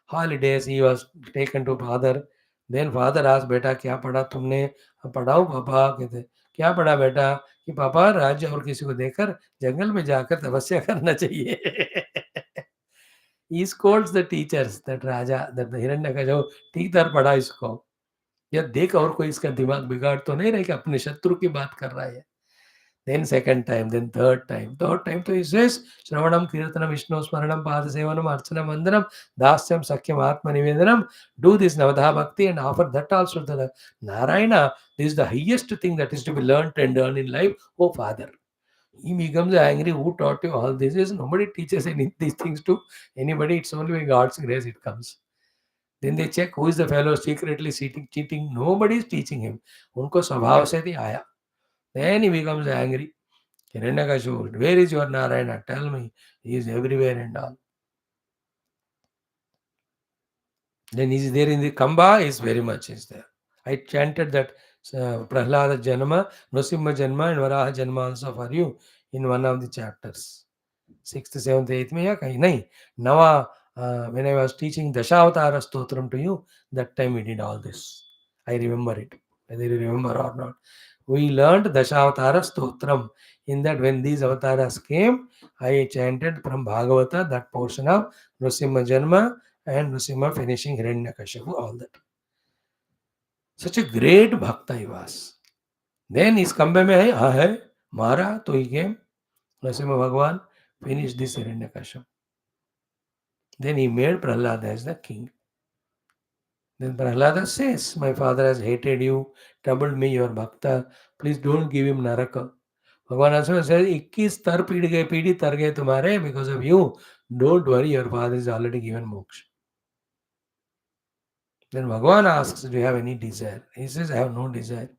holidays, he was taken to father. Then father asked, बेटा क्या पढ़ा तुमने? पढ़ाओ पापा कहते क्या पढ़ा बेटा कि पापा राज्य और किसी को देकर जंगल में जाकर तपस्या करना चाहिए. He scolds the teachers that Raja, that the Hiranyakashipu, ठीक तरह पढ़ा इसको. या देख और कोई इसका दिमाग बिगाड़ तो नहीं रहे कि अपने शत्रु की बात कर रहा है. Then second time, then third time. Third time to he says, Shravanam, Kirtanam, Vishnu, Smaranam, Padasevanam, Archanam, Vandanam, Dasyam, Sakyam, Atma Nivedanam. Do this Navadha Bhakti and offer that also to the Narayana. This is the highest thing that is to be learnt and done in life. Oh Father. He becomes angry. Who taught you all this? Is nobody teaches any these things to anybody. It's only by God's grace it comes. Then they check who is the fellow secretly cheating. Nobody is teaching him. उनको स्वभाव से ही आया. Then he becomes angry. Hiranyakashipu, where is your Narayana? Tell me. He is everywhere and all. Then he is there in the Kamba, is very much is there. I chanted that Prahlada Janma, Nrsimha Janma and Varaha Janma also for you in one of the chapters. 6th, 7th, 8th में या कहीं नहीं. Nava, when I was teaching Dashavatara Stotram to you, that time we did all this. I remember it, whether you remember or not. We learned Dashavatara Stotram. In that, when these avatars came, I chanted from Bhagavata that portion of Nrsimha Janma and Nrsimha finishing Hiranyakashipu, all that. Such a great bhakta he was. Then his kambe mein hai, hai, Mara, to he came, Nrsimha Bhagwan finished this Hiranyakashipu. Then he made Prahlada as the king. Then Prahlada says, my father has hated you, troubled me, your bhakta. Please don't give him naraka. Bhagavan also says, 21 tar पीढ़ी तर गए तुम्हारे because of you. Don't worry, your father is already given moksha. Then Bhagavan asks, do you have any desire? He says, I have no desire.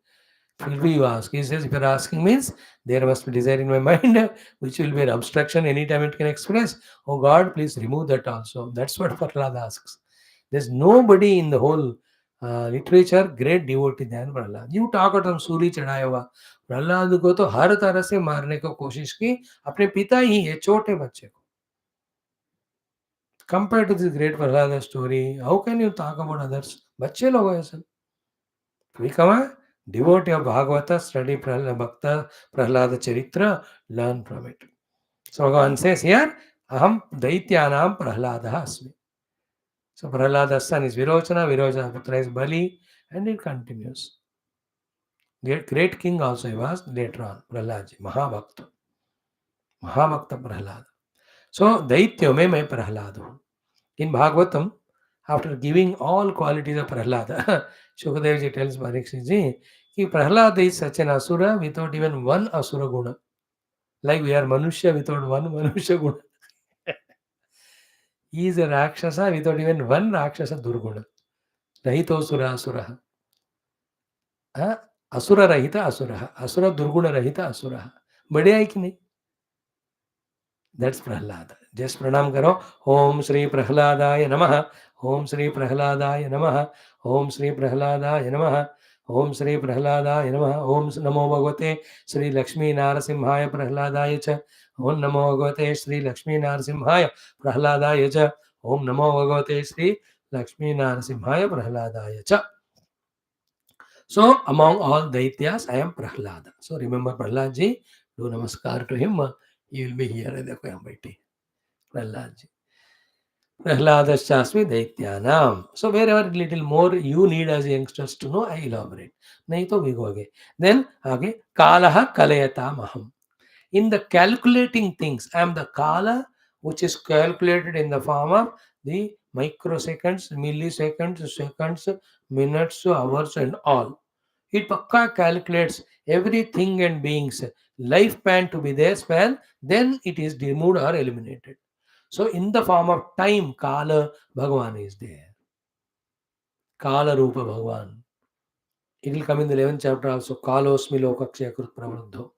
Will be you ask? He says, if you're asking means there must be desire in my mind, which will be an obstruction anytime it can express. Oh God, please remove that also. That's what Prahlad asks. There's nobody in the whole literature great devotee than Prahlad. You talk about Suri चढ़ाया हुआ प्रहलाद को तो हर तरह से मारने को कोशिश की अपने पिता ही है छोटे बच्चे को. Compared to this great Prahlada story, how can you talk about others? बच्चे लोग हैं सब. Become a devotee of Bhagavata, study Bhakta Prahlada Charitra, learn from it. So Bhagavan says here, Aham Daityanam Prahlada Asmi. So Prahlada's son is Virochana, Virochana Putra is Bali, and it continues. Great king also he was later on, Prahlad, Mahabhakta. Mahabhakta Prahlada. So Daityo mein main Prahlad hu. In Bhagavatam, after giving all qualities of Prahlada, Shukadev ji tells Parikshit ji, कि Prahlad is such an asura without even one asura guna. Like we are Manushya without one Manushya guna. He is a Rakshasa without even one Rakshasa Durguna. Rahito Sura Asura. Asura Rahita Asura. Asura Durguna Rahita Asura. बड़े है कि नहीं? That's Prahlada. Just pranam karo. Om Shri Prahladaya Namaha. Om Shri Prahladaya Namaha. Om Shri Prahladaya Namaha. Om Shri Prahladaya Namaha. Om Namo Bhagavate Shri Lakshmi Narasimhaya Prahladaya Cha. Om Namo Bhagavate Shri Lakshmi Narasimhaya Prahladaya Cha. Om Namo Bhagavate Shri Lakshmi Narasimhaya Prahladaya Cha. So among all Daityas, I am Prahlada. So remember Prahlad ji, do namaskar to him. He will be here. देखो यहाँ बैठे Prahlad ji. प्रहलादश्चास्मि दैत्यानाम. So wherever little more you need as youngsters to know, I elaborate. नहीं तो भिगोगे. Then आगे कालः कलयताम अहम. In the calculating things, I am the kala which is calculated in the form of the microseconds, milliseconds, seconds, minutes, hours, and all. It pakka calculates everything and beings lifespan to be their span, then it is removed or eliminated. So in the form of time, Kala Bhagavan is there. Kala Rupa Bhagavan. It will come in the 11th chapter also. Kalosmi Lokaksya Krut Pravruddho.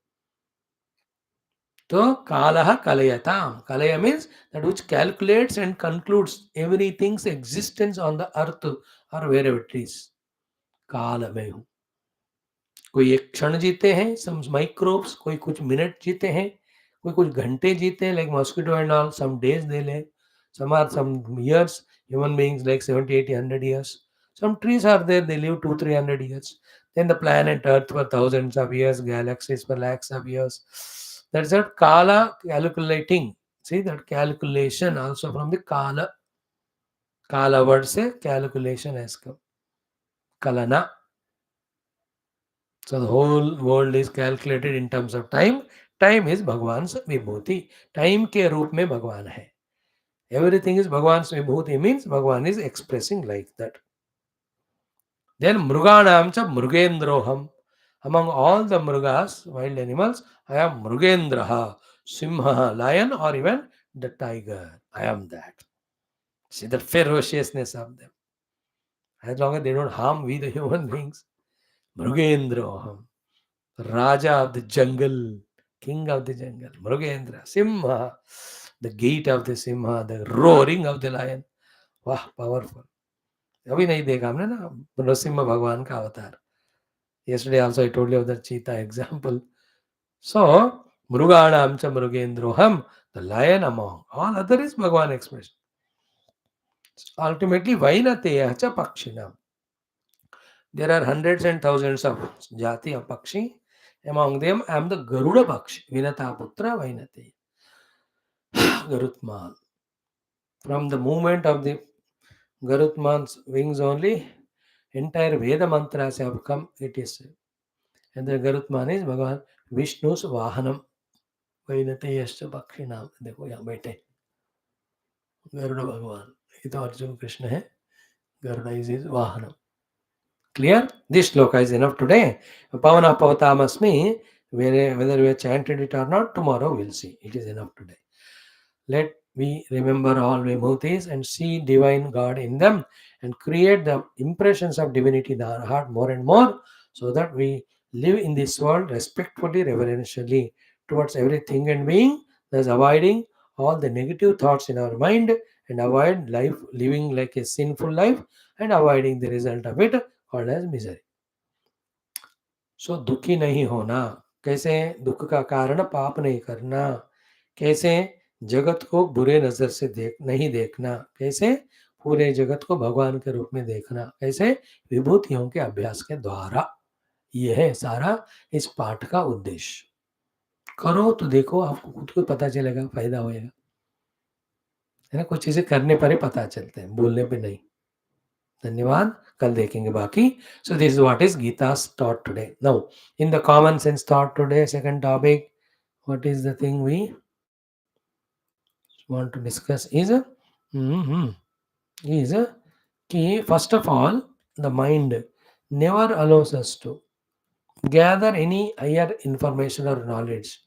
So Kalaha Kalayatam. Kalaya means that which calculates and concludes everything's existence on the earth or wherever it is. Kala mein hu. कोई एक क्षण जीते हैं सम microbes, कोई कुछ minute जीते हैं, कोई कुछ घंटे जीते हैं like mosquito and all, some days they lay, some are some years, human beings like 70 80 100 years, some trees are there they live 2 300 years, then the planet earth for thousands of years, galaxies for lakhs of years. That's what kala calculating. See that calculation also from the kala word se calculation has come, kalana. So the whole world is calculated in terms of time. Time is Bhagwan's Vibhuti. Time के रूप में भगवान है. Everything is Bhagwan's Vibhuti means Bhagwan is expressing like that. Then Mruganam cha Mrugendroham. Among all the Mrugas, wild animals, I am Mrugendraha, Simha, lion, or even the tiger. I am that. See the ferociousness of them. as long as they don't harm we the human beings. Mrugendra, Raja of the jungle, king of the jungle, Mrugendra, Simha, the gate of the Simha, the roaring of the lion. वाह powerful. अभी नहीं देखा हमने ना नरसिम्हा भगवान का अवतार. Yesterday also I told you of the cheetah example. So Mruganam cha Mrugendroham, the lion among all other is Bhagavan expression. Ultimately, Vainateya cha Pakshinam. There are hundreds and thousands of jati of Pakshi. Among them, I am the Garuda Pakshi, Vinata Putra Vainateya. Garutman. From the movement of the Garutman's wings only, entire Veda mantras have come, it is said. And the Garutman is Bhagavan Vishnu's Vahanam. Vainateyascha Pakshinam. देखो यहाँ बैठे गरुड़ भगवान. ये तो अर्जुन कृष्ण है. Garuda is his Vahanam. Clear? This shloka is enough today. Pavana Pavatamasmi, whether we have chanted it or not, tomorrow we'll see. It is enough today. Let we remember all Vibhuthis and see divine God in them and create the impressions of divinity in our heart more and more so that we live in this world respectfully, reverentially towards everything and being, thus avoiding all the negative thoughts in our mind and avoid life living like a sinful life and avoiding the result of it called as misery. सो दुखी नहीं होना, कैसे दुख का कारण पाप नहीं करना, कैसे जगत को बुरे नजर से नहीं देखना, कैसे पूरे जगत को भगवान के रूप में देखना, कैसे विभूतियों के अभ्यास के द्वारा. यह है सारा इस पाठ का उद्देश्य. करो तो देखो आपको खुद को पता चलेगा, फायदा होएगा, है ना. कुछ चीजें करने पर ही पता चलते हैं, बोलने पे नहीं. धन्यवाद. कल देखेंगे बाकी. So this is what is Geeta's thought today. Now, in the common sense thought today, second topic, what is the thing we want to discuss is is key. First of all, the mind never allows us to gather any higher information or knowledge.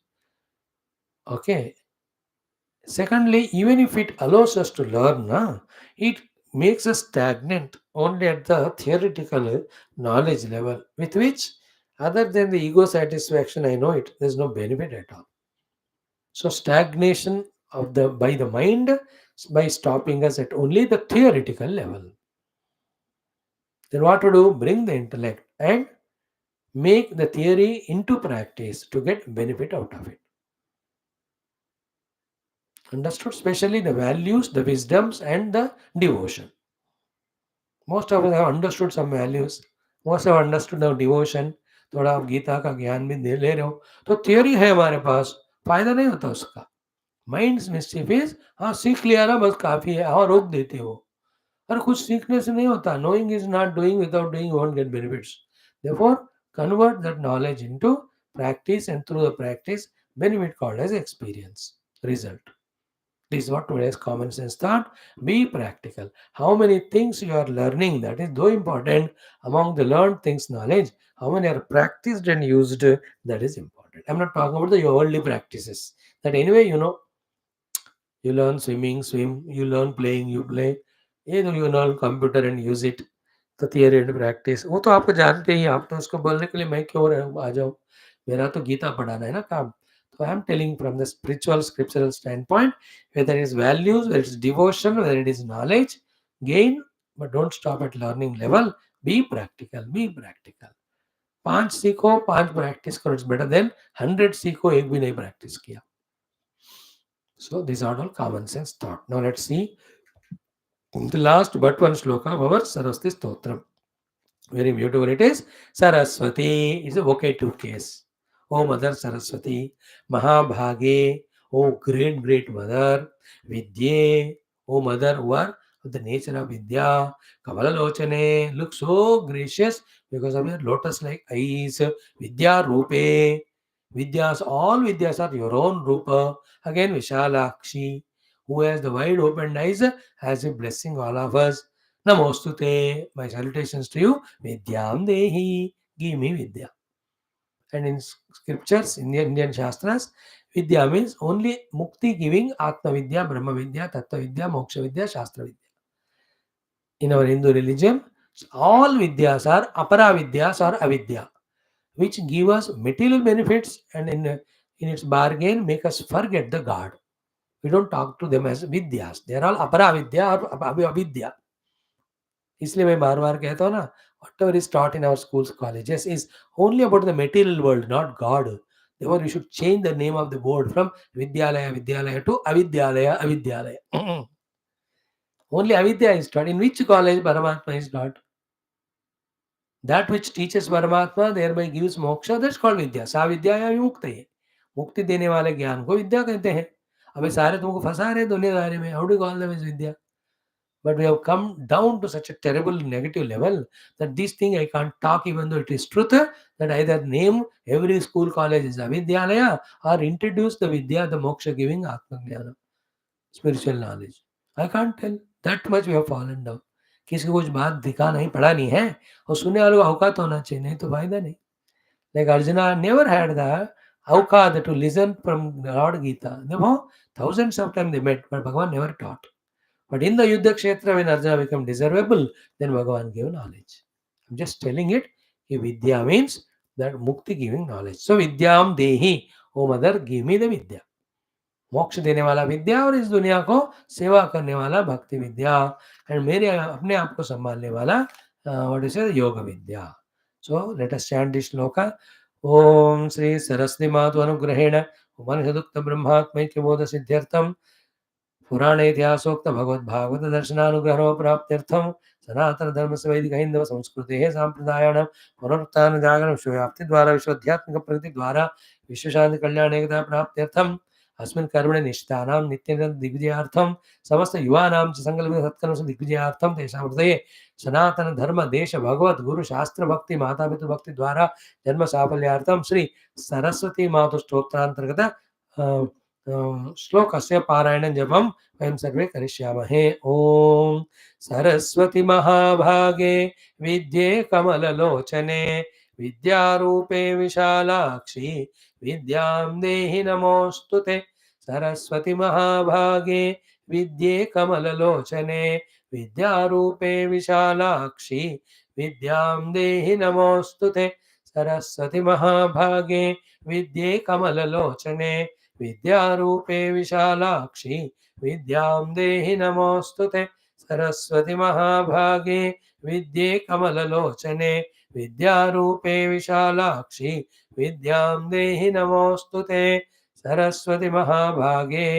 Okay. Secondly, even if it allows us to learn, it makes us stagnant only at the theoretical knowledge level, with which, other than the ego satisfaction, I know it, there's no benefit at all. So, stagnation of the by the mind by stopping us at only the theoretical level. Then what to do? Bring the intellect and make the theory into practice to get benefit out of it. Understood? Especially the values, the wisdoms, and the devotion. Most of us have understood some values. Most have understood now devotion. थोड़ा आप गीता का ज्ञान भी ले रहे हो तो theory है हमारे पास, फायदा नहीं होता उसका. माइंड्स मिस्चीफ इज, हाँ सीख लिया ना बस काफी है, हाँ रोक देते हो. और कुछ सीखने से नहीं होता. Knowing is not doing, without doing won't get benefits. Therefore convert that knowledge into practice, and through the practice benefit called as experience result. This is what today's common sense thought. Be practical. How many things you are learning, that is though important. Among the learned things knowledge, how many are practiced and used, that is important. I'm not talking about the worldly practices. That anyway, you learn swimming, swim, you learn playing, you play. You learn computer and use it. तो theory and practice वो तो आपको जानते ही, आप तो उसको बोलने के लिए मैं क्यों आ जाऊँ. मेरा तो गीता पढ़ाना है ना काम. So I am telling from the spiritual scriptural standpoint, whether it is values, whether it is devotion, whether it is knowledge, gain, but don't stop at learning level. Be practical, be practical. 5 सीखो 5 practice करो, it's better than 100 सीखो 1 भी नहीं practice किया. So these are all common sense thought. Now let's see the last but one shloka of our Saraswati Stotram. Very beautiful it is. Saraswati is a vocative case. O Mother Saraswati, Mahabhage, O great, great Mother, Vidye, O Mother who are of the nature of Vidya, Kamalalochane, look so gracious because of your lotus-like eyes, Vidya Rupe, Vidyas, all Vidyas are your own Rupa. Again, Vishalakshi, who has the wide open eyes, has a blessing all of us. Namostute, my salutations to you. Vidyam Dehi, give me Vidya. And in scriptures, in the Indian Shastras, Vidya means only Mukti giving Atma Vidya, Brahma Vidya, Tattva Vidya, Moksha Vidya, Shastra Vidya. In our Hindu religion, So all vidyas are apara vidyas or avidya, which give us material benefits and in its bargain make us forget the God. We don't talk to them as vidyas. They are all apara vidya or avidya. इसलिए मैं बार बार कहता हूँ ना, whatever is taught in our schools colleges is only about the material world, not God. Therefore, we should change the name of the board from Vidyalaya to Avidyalaya. Only Avidya is taught. In which college Paramatma is taught? That which teaches Paramatma thereby gives moksha, that's called Vidya. सा विद्या या विमुक्त है. मुक्ति देने वाले ज्ञान को विद्या कहते हैं. अबे सारे तुमको फंसा रहे दुनियादारी में. How do you call them as Vidya? But we have come down to such a terrible negative level that this thing I can't talk even though it is truth, that either name every school college is Avidyalaya or introduce the Vidya, the moksha giving Atma Jnana, spiritual knowledge. I can't tell. That much we have fallen down. किसी को कुछ बात दिखा नहीं पड़ा नहीं है और सुनने वालों को औकात होना चाहिए, नहीं तो फायदा नहीं. Like Arjuna never had the aukat to listen from Lord Geetha. Therefore, thousands of times they met, but Bhagavan never taught. But in the Yuddha Kshetra, when Arjuna became deservable, then Bhagavan gave knowledge. I'm just telling it. Vidya means that mukti giving knowledge. So Vidyam Dehi, O mother, give me the Vidya. मोक्ष देने वाला विद्या और इस दुनिया को सेवा करने वाला भक्ति विद्या एंड मेरे अपने आप को संभालने वाला what is yog vidya. So let us chant this shloka. Om Shri Saraswati मातु अनुग्रहेण उपनिषदुक्त ब्रह्मात्मैक्य बोध सिद्ध्यर्थम पुराणे इतिहासोक्त भगवद भागवत दर्शनानुग्रह प्राप्त्यर्थम सनातन धर्म से वैदिक हिंदव संस्कृति सांप्रदायाणां पुनरुत्थान जागरण विश्वव्याप्ति द्वारा विश्वाध्यात्मिक प्रगति द्वारा विश्व शांति कल्याण एकता प्राप्त्यर्थम अस्मिन् कर्मणि निष्ठानां नित्यं दिग्विजयार्थं समस्त युवानां च संकल्पित सत्कर्मसु दिग्विजयार्थं तेषां हृदये सनातन धर्म देश भगवत गुरु शास्त्र भक्ति माता पितृ भक्ति द्वारा जन्म साफल्यार्थं श्री सरस्वती मातु स्तोत्रांतर्गत श्लोकस्य पारायणं जपं वयं सर्वे करिष्यामहे. ओम सरस्वती महाभागे विद्ये कमललोचने विद्यारूपे विशालाक्षी विद्यां देहि नमोस्तुते. सरस्वती महाभागे विद्ये कमललोचने विद्यारूपे विशालाक्षी विद्यां देहि नमोस्तुते. सरस्वती महाभागे विद्ये कमललोचने विद्यारूपे विशालाक्षी विद्यां देहि नमोस्तुते. सरस्वती महाभागे विद्ये कमललोचने विद्यारूपे विशालाक्षी विद्यां देहि नमोस्तुते. सरस्वती महाभागे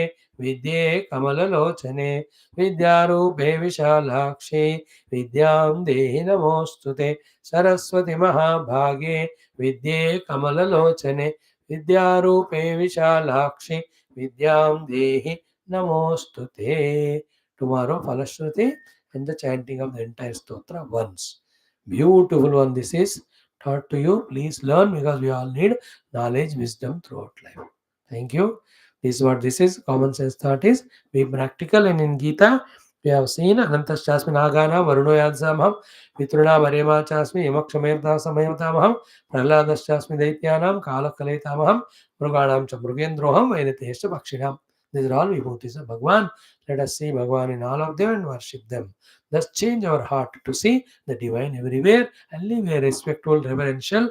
विद्ये कमललोचने विद्यारूपे विशालाक्षी विद्यां देहि नमोस्तुते. सरस्वती महाभागे विद्ये कमललोचने विद्यारूपे विशालाक्षी विद्यां देहि नमोस्तुते. Tomorrow Falashruti and the chanting of the entire stotra once. Beautiful one this is. Taught to you. Please learn because we all need knowledge, wisdom throughout life. Thank you. This is what this is. Common sense thought is be practical, and in Geetha we have seen Anantaschasmi Nagana Varuno Yadsamham Pitruna Varema Chasmi Yamakshamenta Samayamtamaham Prahladaschasmi Daityanam Kalakaletamaham Mruganam Chamrugendroham Venitesha Bakshinam. These are all Vibhuthis of Bhagwan. Let us see Bhagwan in all of them and worship them. Thus change our heart to see the divine everywhere and live a respectful, reverential,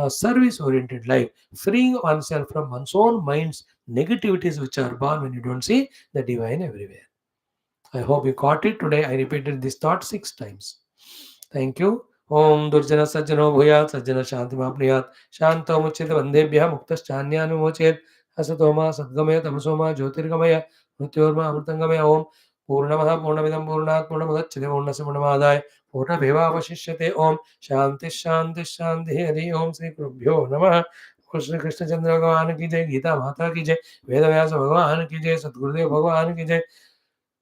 service-oriented life, freeing oneself from one's own mind's negativities which are born when you don't see the divine everywhere. I hope you caught it today. I repeated this thought 6 times. Thank you. Om Durjana Sajjano Bhuyat Sajjana Shantima Priyat Shanto Muchit Vandebhya Muktaschanyanu असतोमा सद्गमय तमसोमा ज्योतिर्गमय मृत्योर्मा अमृतंगमय. ओम पूर्णमः पूर्णमिदं पूर्णात् पूर्णमुदच्यते पूर्णस्य पूर्णमादाय पूर्णमेवावशिष्यते. ओम शांति शांति शांति. हरि ओम. श्री गुरुभ्यो नमः. श्री कृष्णचंद्र भगवान की जय. गीता माता की जय. वेदव्यास भगवान की जय. सद्गुरुदेव भगवान की जय.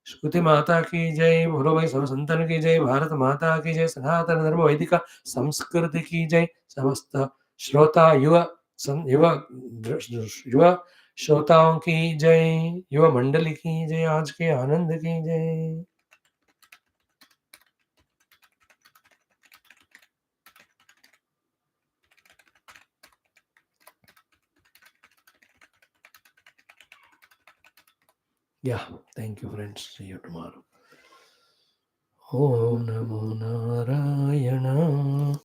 श्रुति माता की जय. बोलो भाई सब संतन की जय. भारत माता की जय. सनातन धर्म वैदिक संस्कृति की जय. समस्त श्रोता युवा युवा श्रोताओं की जय. युवा मंडली की जय. आज के आनंद की जय. Yeah, thank you friends. See you tomorrow. Om Namo Narayana.